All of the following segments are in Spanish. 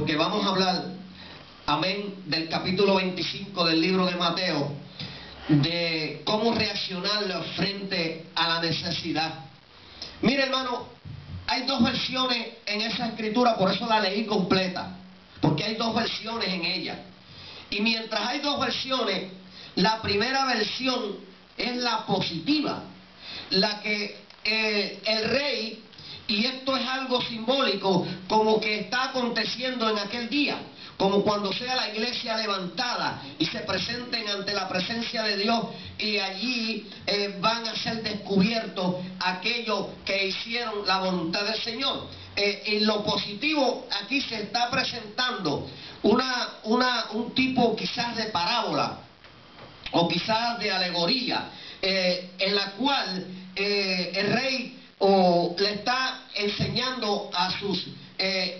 porque vamos a hablar, amén, del capítulo 25 del libro de Mateo, de cómo reaccionar frente a la necesidad. Mire, hermano, hay dos versiones en esa escritura, por eso la leí completa, porque hay dos versiones en ella. Y mientras hay dos versiones, la primera versión es la positiva, la que el rey, y esto es algo simbólico, como que está aconteciendo en aquel día, como cuando sea la iglesia levantada y se presenten ante la presencia de Dios, y allí van a ser descubiertos aquellos que hicieron la voluntad del Señor. En lo positivo, aquí se está presentando un tipo quizás de parábola, o quizás de alegoría, en la cual el rey le está enseñando a sus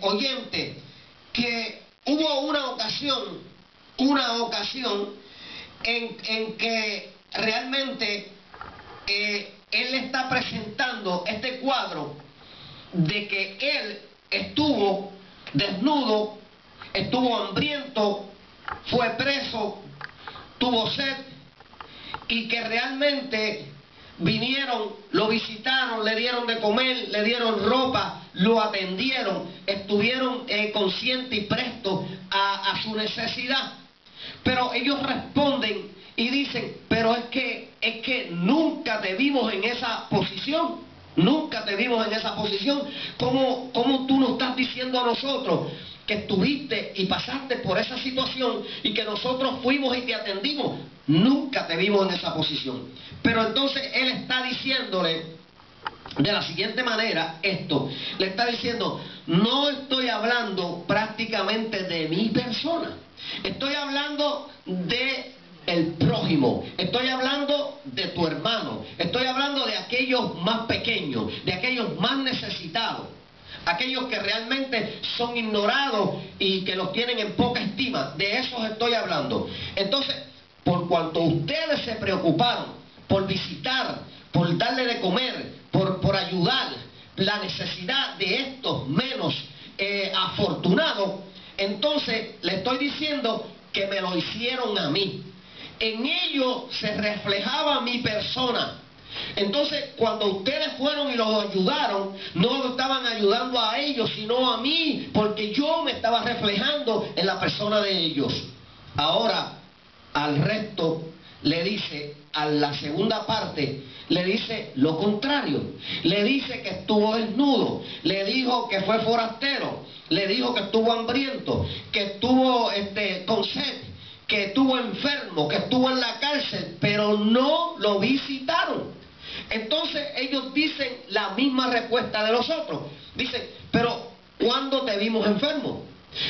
oyentes que hubo una ocasión en que realmente él está presentando este cuadro de que él estuvo desnudo, estuvo hambriento, fue preso, tuvo sed, y que realmente vinieron, lo visitaron, le dieron de comer, le dieron ropa, lo atendieron, estuvieron conscientes y prestos a su necesidad. Pero ellos responden y dicen, pero es que nunca te vimos en esa posición, nunca te vimos en esa posición. ¿Cómo tú nos estás diciendo a nosotros que estuviste y pasaste por esa situación y que nosotros fuimos y te atendimos? Nunca te vimos en esa posición. Pero entonces él está diciéndole de la siguiente manera esto. Le está diciendo, no estoy hablando prácticamente de mi persona. Estoy hablando de el prójimo. Estoy hablando de tu hermano. Estoy hablando de aquellos más pequeños, de aquellos más necesitados, aquellos que realmente son ignorados y que los tienen en poca estima. De esos estoy hablando. Entonces, por cuanto ustedes se preocuparon por visitar, por darle de comer, por ayudar la necesidad de estos menos afortunados, entonces le estoy diciendo que me lo hicieron a mí. En ello se reflejaba mi persona. Entonces, cuando ustedes fueron y los ayudaron, no lo estaban ayudando a ellos, sino a mí, porque yo me estaba reflejando en la persona de ellos. Ahora, al resto le dice, a la segunda parte, le dice lo contrario. Le dice que estuvo desnudo, le dijo que fue forastero, le dijo que estuvo hambriento, que estuvo con sed, que estuvo enfermo, que estuvo en la cárcel, pero no lo visitaron. Entonces ellos dicen la misma respuesta de los otros. Dicen, pero ¿cuándo te vimos enfermo?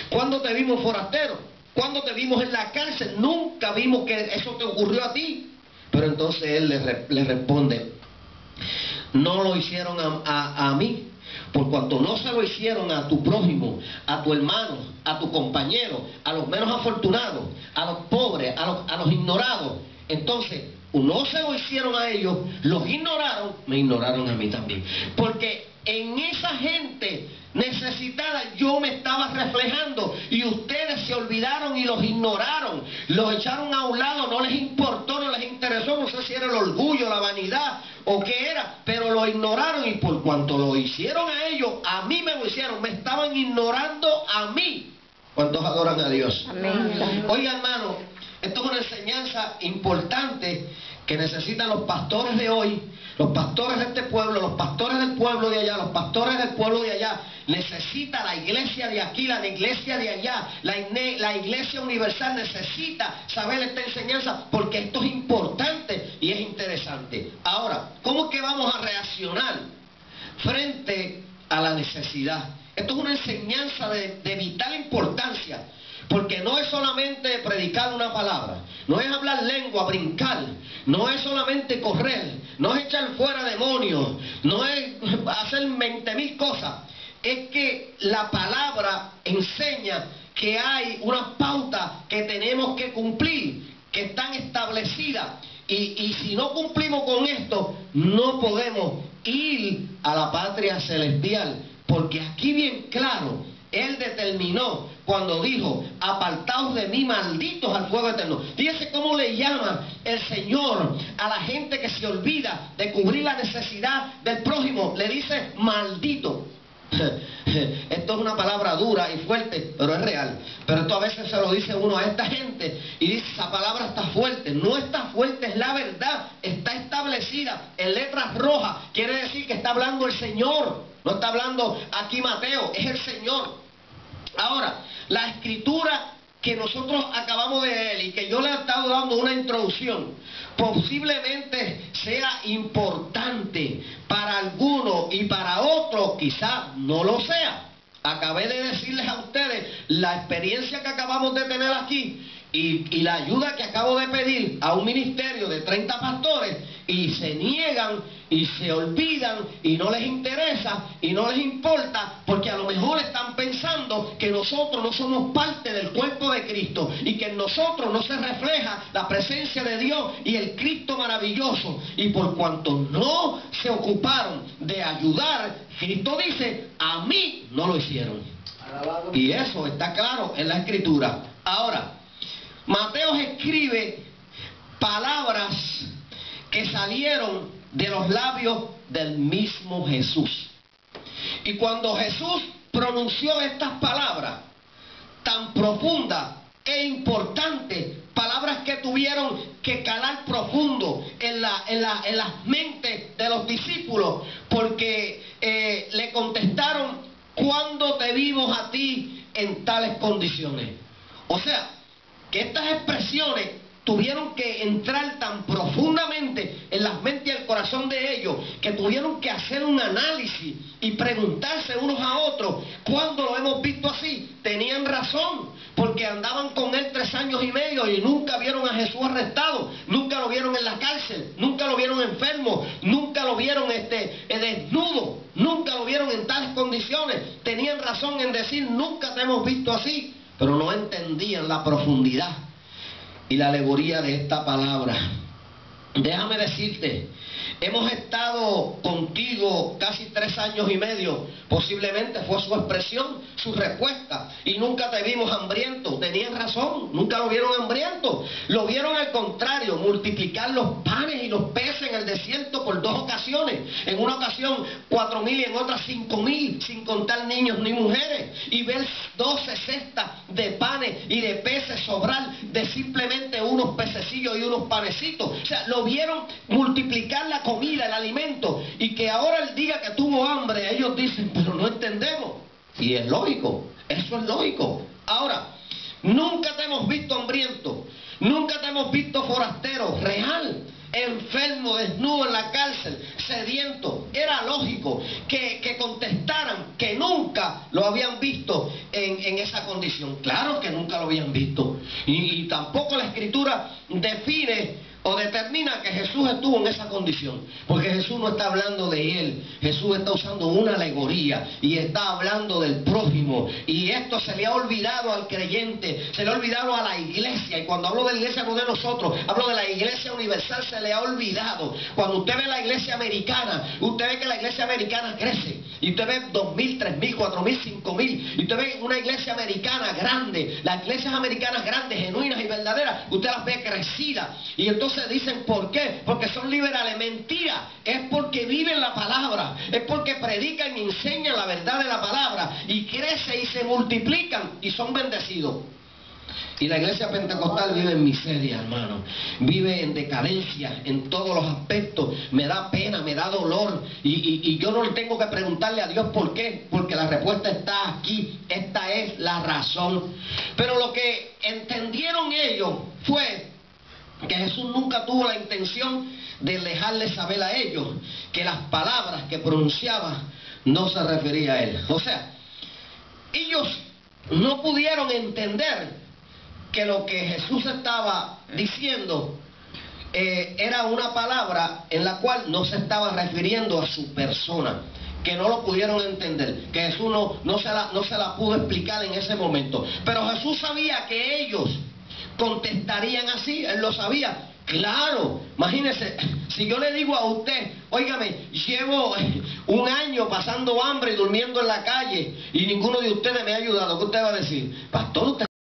¿Cuándo te vimos forastero? ¿Cuándo te vimos en la cárcel? Nunca vimos que eso te ocurrió a ti. Pero entonces él le responde, no lo hicieron a mí, por cuanto no se lo hicieron a tu prójimo, a tu hermano, a tu compañero, a los menos afortunados, a los pobres, a los ignorados. Entonces, no se lo hicieron a ellos, los ignoraron, me ignoraron a mí también. Porque en esa gente necesitada yo me estaba reflejando, y ustedes se olvidaron y los ignoraron, los echaron a un lado, no les importó, no les interesó, no sé si era el orgullo, la vanidad o qué era, pero lo ignoraron, y por cuanto lo hicieron a ellos, a mí me lo hicieron, me estaban ignorando a mí. ¿Cuántos adoran a Dios? Amén. Oiga, hermano, esto es una enseñanza importante que necesitan los pastores de hoy, los pastores de este pueblo, los pastores del pueblo de allá, los pastores del pueblo de allá. Necesita la iglesia de aquí, la iglesia de allá, la iglesia universal necesita saber esta enseñanza, porque esto es importante y es interesante. Ahora, ¿cómo es que vamos a reaccionar frente a la necesidad? Esto es una enseñanza de vital importancia, porque no es solamente predicar una palabra, no es hablar lengua, brincar, no es solamente correr, no es echar fuera demonios, no es hacer 20,000 cosas. Es que la palabra enseña que hay unas pautas que tenemos que cumplir, que están establecidas, y si no cumplimos con esto, no podemos ir a la patria celestial, porque aquí bien claro Él determinó cuando dijo: apartaos de mí, malditos, al fuego eterno. Fíjese cómo le llama el Señor a la gente que se olvida de cubrir la necesidad del prójimo. Le dice maldito. Esto es una palabra dura y fuerte, pero es real. Pero esto a veces se lo dice uno a esta gente y dice: esa palabra está fuerte. No está fuerte, es la verdad. Está establecida en letras rojas. Quiere decir que está hablando el Señor. No está hablando aquí Mateo, es el Señor. Ahora, la escritura que nosotros acabamos de leer y que yo le he estado dando una introducción, posiblemente sea importante para algunos y para otros quizás no lo sea. Acabé de decirles a ustedes la experiencia que acabamos de tener aquí y la ayuda que acabo de pedir a un ministerio de 30 pastores, y se niegan y se olvidan y no les interesa y no les importa, porque a lo mejor están pensando que nosotros no somos parte del cuerpo de Cristo y que en nosotros no se refleja la presencia de Dios y el Cristo maravilloso. Y por cuanto no se ocuparon de ayudar, Cristo dice: a mí no lo hicieron. Y eso está claro en la escritura. Ahora, Mateo escribe palabras que salieron de los labios del mismo Jesús. Y cuando Jesús pronunció estas palabras tan profundas e importantes, palabras que tuvieron que calar profundo en las mentes de los discípulos, porque le contestaron: ¿cuándo te vimos a ti en tales condiciones? O sea, que estas expresiones tuvieron que entrar tan profundamente en las mentes y el corazón de ellos, que tuvieron que hacer un análisis y preguntarse unos a otros: ¿cuándo lo hemos visto así? Tenían razón, porque andaban con él 3 años y medio y nunca vieron a Jesús arrestado, nunca lo vieron en la cárcel, nunca lo vieron enfermo, nunca lo vieron desnudo, nunca lo vieron en tales condiciones. Tenían razón en decir: nunca te hemos visto así, pero no entendían la profundidad y la alegoría de esta palabra. Déjame decirte, hemos estado contigo casi 3 años y medio, posiblemente fue su expresión, su respuesta, y nunca te vimos hambriento. Tenían razón, nunca lo vieron hambriento, lo vieron al contrario, multiplicar los panes y los peces en el desierto por 2 ocasiones, en una ocasión 4,000 y en otra 5,000, sin contar niños ni mujeres, y ver 12 cestas de panes y de peces sobrar de simplemente unos pececillos y unos panecitos. O sea, lo vieron multiplicar la comida, el alimento, y que ahora él diga que tuvo hambre, ellos dicen: pero no entendemos. Y es lógico, eso es lógico. Ahora, nunca te hemos visto hambriento, nunca te hemos visto forastero, real, enfermo, desnudo en la cárcel, sediento. Era lógico que contestaran que nunca lo habían visto en esa condición. Claro que nunca lo habían visto, y tampoco la escritura define o determina que Jesús estuvo en esa condición, porque Jesús no está hablando de él. Jesús está usando una alegoría y está hablando del prójimo, y esto se le ha olvidado al creyente, se le ha olvidado a la iglesia. Y cuando hablo de la iglesia no de nosotros, hablo de la iglesia universal. Se le ha olvidado. Cuando usted ve la iglesia americana, usted ve que la iglesia americana crece, y usted ve 2,000, 3,000, 4,000, 5,000, y usted ve una iglesia americana grande. Las iglesias americanas grandes, genuinas y verdaderas, usted las ve crecidas. Y entonces dicen: ¿por qué? Porque son liberales. Mentira, es porque viven la palabra, es porque predican y enseñan la verdad de la palabra, y crece y se multiplican y son bendecidos. Y la iglesia pentecostal vive en miseria, hermano, vive en decadencia en todos los aspectos. Me da pena, me da dolor, y yo no tengo que preguntarle a Dios por qué, porque la respuesta está aquí. Esta es la razón. Pero lo que entendieron ellos fue que Jesús nunca tuvo la intención de dejarles saber a ellos que las palabras que pronunciaba no se refería a él. O sea, ellos no pudieron entender que lo que Jesús estaba diciendo era una palabra en la cual no se estaba refiriendo a su persona, que no lo pudieron entender, que Jesús no se la pudo explicar en ese momento. Pero Jesús sabía que ellos contestarían así. Él lo sabía, Claro, imagínese, si yo le digo a usted, óigame, llevo un año pasando hambre y durmiendo en la calle y ninguno de ustedes me ha ayudado, ¿qué usted va a decir? Pastor, usted